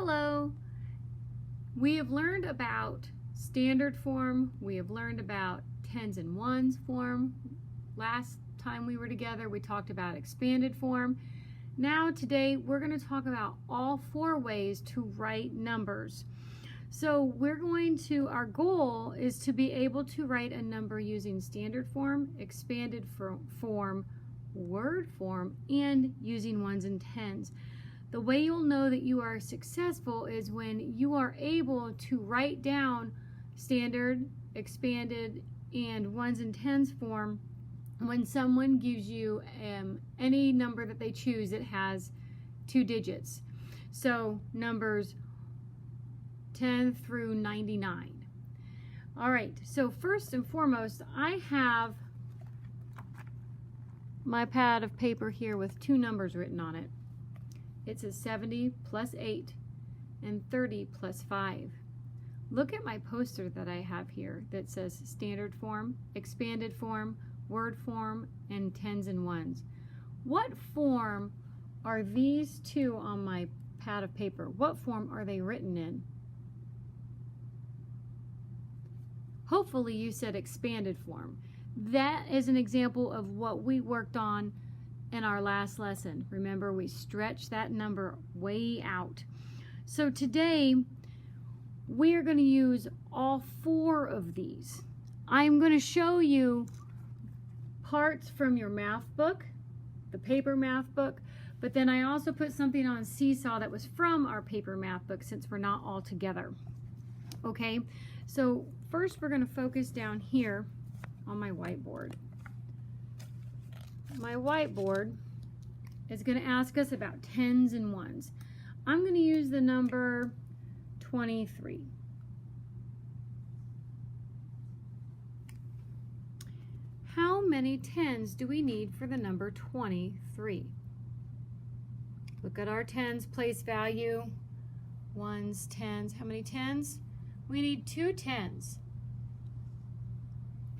Hello! We have learned about standard form. We have learned about tens and ones form. Last time we were together, we talked about expanded form. Now today, we're going to talk about all four ways to write numbers. So our goal is to be able to write a number using standard form, expanded form, word form, and using ones and tens. The way you'll know that you are successful is when you are able to write down standard, expanded, and ones and tens form when someone gives you any number that they choose that has 2 digits. So numbers 10 through 99. All right, so first and foremost, I have my pad of paper here with 2 numbers written on it. It says 70 plus 8 and 30 plus 5. Look at my poster that I have here that says standard form, expanded form, word form, and tens and ones. What form are these 2 on my pad of paper? What form are they written in? Hopefully you said expanded form. That is an example of what we worked on in our last lesson. Remember, we stretched that number way out. So today we are going to use all 4 of these. I'm going to show you parts from your math book, the paper math book, but then I also put something on Seesaw that was from our paper math book since we're not all together. Okay, so first we're going to focus down here on my whiteboard. My whiteboard is going to ask us about tens and ones. I'm going to use the number 23. How many tens do we need for the number 23? Look at our tens place value. Ones, tens. How many tens? We need 2 tens.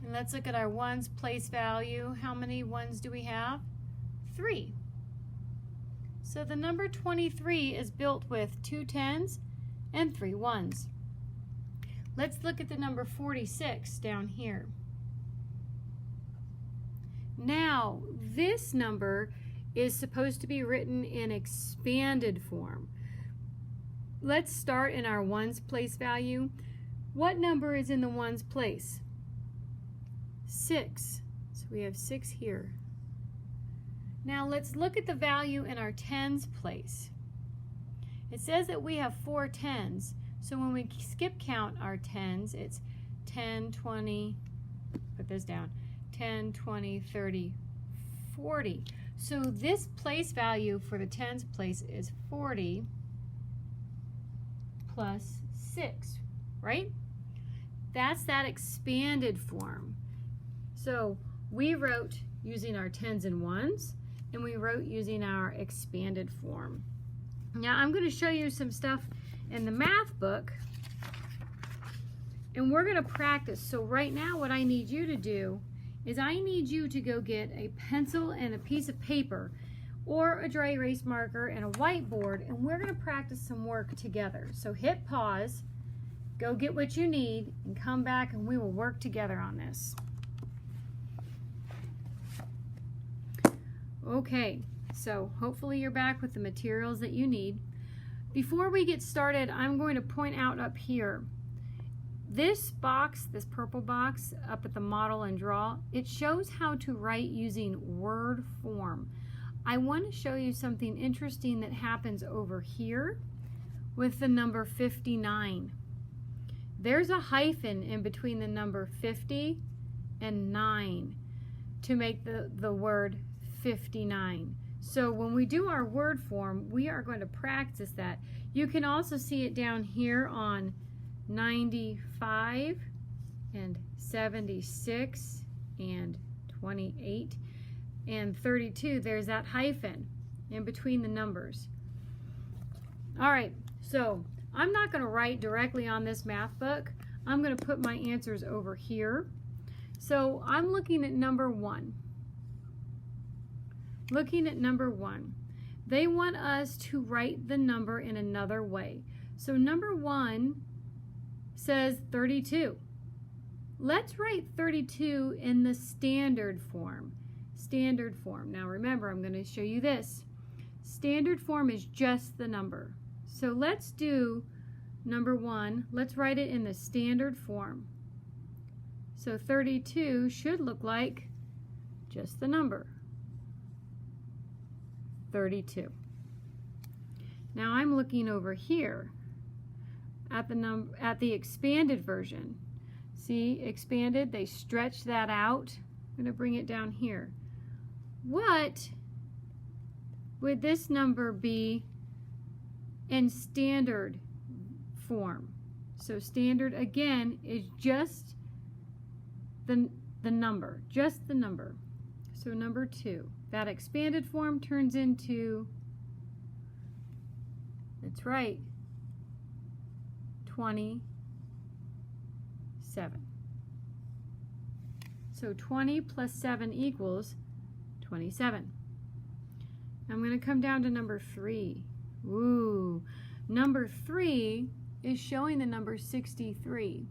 And let's look at our ones place value. How many ones do we have? 3. So the number 23 is built with 2 tens and 3 ones. Let's look at the number 46 down here. Now, this number is supposed to be written in expanded form. Let's start in our ones place value. What number is in the ones place? 6. So we have 6 here. Now let's look at the value in our tens place. It says that we have 4 tens. So when we skip count our tens, it's 10, 20, put this down, 10, 20, 30, 40. So this place value for the tens place is 40 plus 6, right? That's that expanded form. So we wrote using our tens and ones, and we wrote using our expanded form. Now I'm going to show you some stuff in the math book, and we're going to practice. So right now what I need you to do is I need you to go get a pencil and a piece of paper or a dry erase marker and a whiteboard, and we're going to practice some work together. So hit pause, go get what you need, and come back and we will work together on this. Okay, so hopefully you're back with the materials that you need. Before we get started, I'm going to point out up here, this box, this purple box up at the model and draw, it shows how to write using word form. I want to show you something interesting that happens over here with the number 59. There's a hyphen in between the number 50 and 9 to make the word 59. So when we do our word form, we are going to practice that. You can also see it down here on 95 and 76 and 28 and 32. There's that hyphen in between the numbers. All right, so I'm not going to write directly on this math book. I'm going to put my answers over here. So I'm looking at number 1. Looking at number 1. They want us to write the number in another way. So number 1 says 32. Let's write 32 in the standard form. Standard form. Now remember, I'm going to show you this. Standard form is just the number. So let's do number 1. Let's write it in the standard form. So 32 should look like just the number. 32. Now I'm looking over here at the expanded version. See, expanded, they stretch that out. I'm going to bring it down here. What would this number be in standard form? So standard again is just the number, just the number. So number 2. That expanded form turns into, that's right, 27. So 20 plus 7 equals 27. I'm going to come down to number 3. Ooh, number 3 is showing the number 63.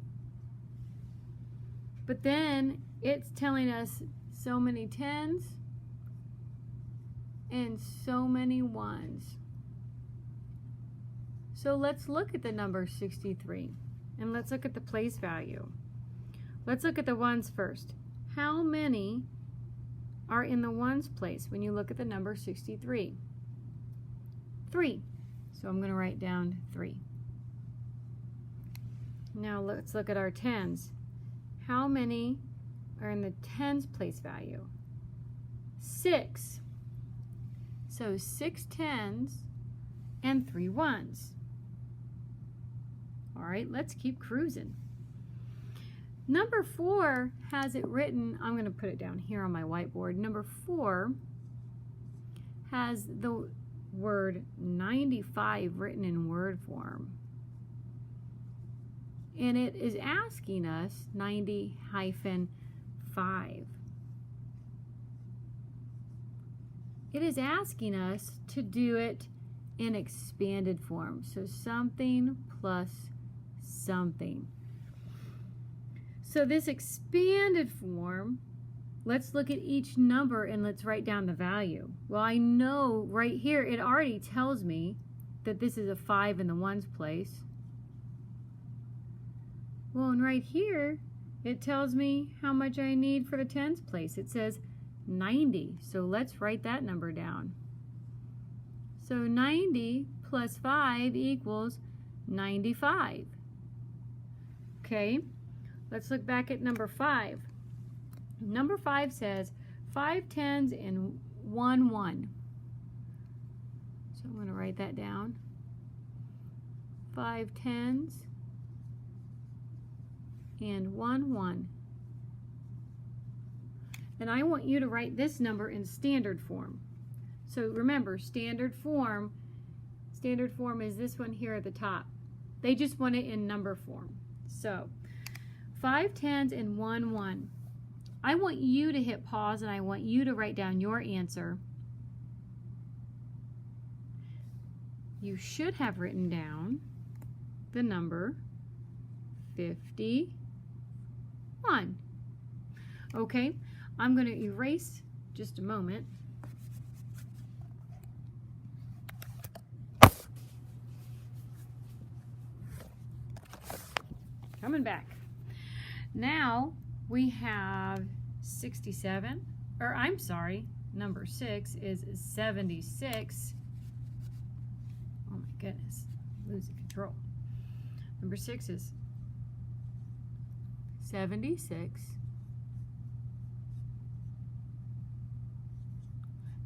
But then it's telling us so many 10s and so many 1s. So let's look at the number 63 and let's look at the place value. Let's look at the 1s first. How many are in the 1s place when you look at the number 63? 3. So I'm going to write down 3. Now let's look at our 10s. How many are in the 10s place value? 6. So 6 10s and 3 1s. All right, let's keep cruising. Number 4 has it written, I'm going to put it down here on my whiteboard. Number 4 has the word 95 written in word form. And it is asking us 90-5. It is asking us to do it in expanded form. So something plus something. So this expanded form, let's look at each number and let's write down the value. Well, I know right here it already tells me that this is a 5 in the 1s place. Well, and right here it tells me how much I need for the 10s place. It says 90. So let's write that number down. So 90 plus 5 equals 95. Okay, let's look back at number 5. Number 5 says 5 10s and 1 1. So I'm going to write that down. 5 10s and 1 1. And I want you to write this number in standard form. So remember, standard form is this one here at the top. They just want it in number form. So 5 10s and 1 1. I want you to hit pause and I want you to write down your answer. You should have written down the number 51. Okay, I'm going to erase just a moment. Coming back. Now we have 67, or I'm sorry, number 6 is 76. Oh my goodness, I'm losing control. Number 6 is 76.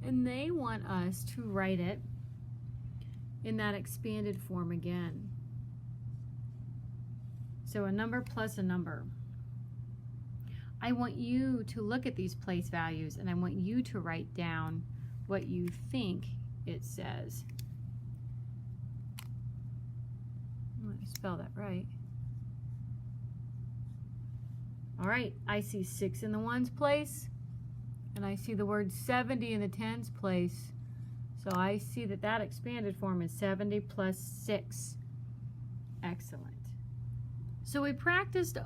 And they want us to write it in that expanded form again. So a number plus a number. I want you to look at these place values and I want you to write down what you think it says. Let me spell that right. All right, I see 6 in the 1s place and I see the word 70 in the 10s place. So I see that that expanded form is 70 plus 6. Excellent. So we practiced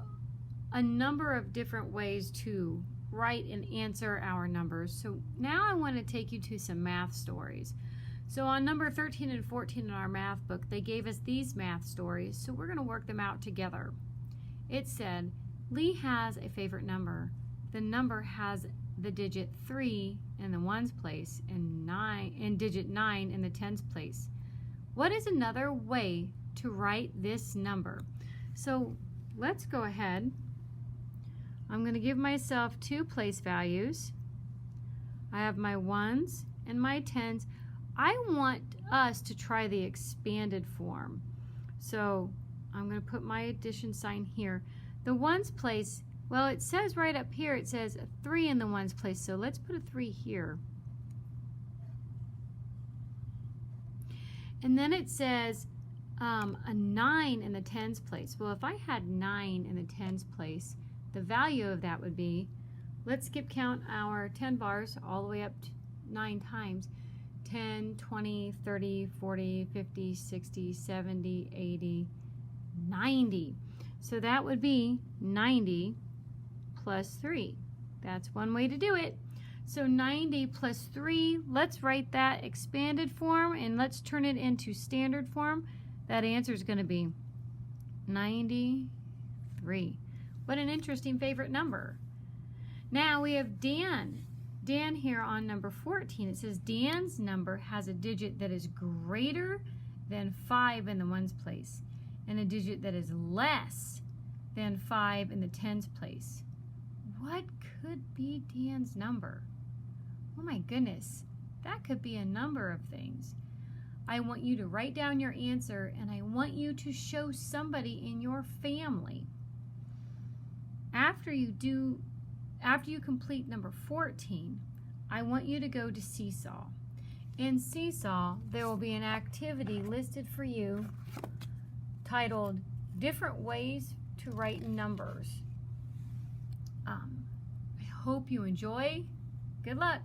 a number of different ways to write and answer our numbers. So now I want to take you to some math stories. So on number 13 and 14 in our math book, they gave us these math stories, so we're going to work them out together. It said, Lee has a favorite number. The number has the digit 3 in the ones place and digit 9 in the tens place. What is another way to write this number? So let's go ahead. I'm going to give myself 2 place values. I have my ones and my tens. I want us to try the expanded form. So I'm going to put my addition sign here. The ones place, well, it says right up here, it says a 3 in the ones place, so let's put a 3 here. And then it says a 9 in the tens place. Well, if I had 9 in the tens place, the value of that would be, let's skip count our 10 bars all the way up to 9 times. 10, 20, 30, 40, 50, 60, 70, 80, 90. So that would be 90 plus 3. That's one way to do it. So 90 plus 3, let's write that expanded form and let's turn it into standard form. That answer is going to be 93. What an interesting favorite number. Now we have Dan. Dan here on number 14. It says Dan's number has a digit that is greater than 5 in the ones place and a digit that is less than 5 in the tens place. What could be Dan's number? Oh my goodness, that could be a number of things. I want you to write down your answer and I want you to show somebody in your family. After you complete number 14, I want you to go to Seesaw. In Seesaw, there will be an activity listed for you titled Different Ways to Write Numbers. I hope you enjoy. Good luck.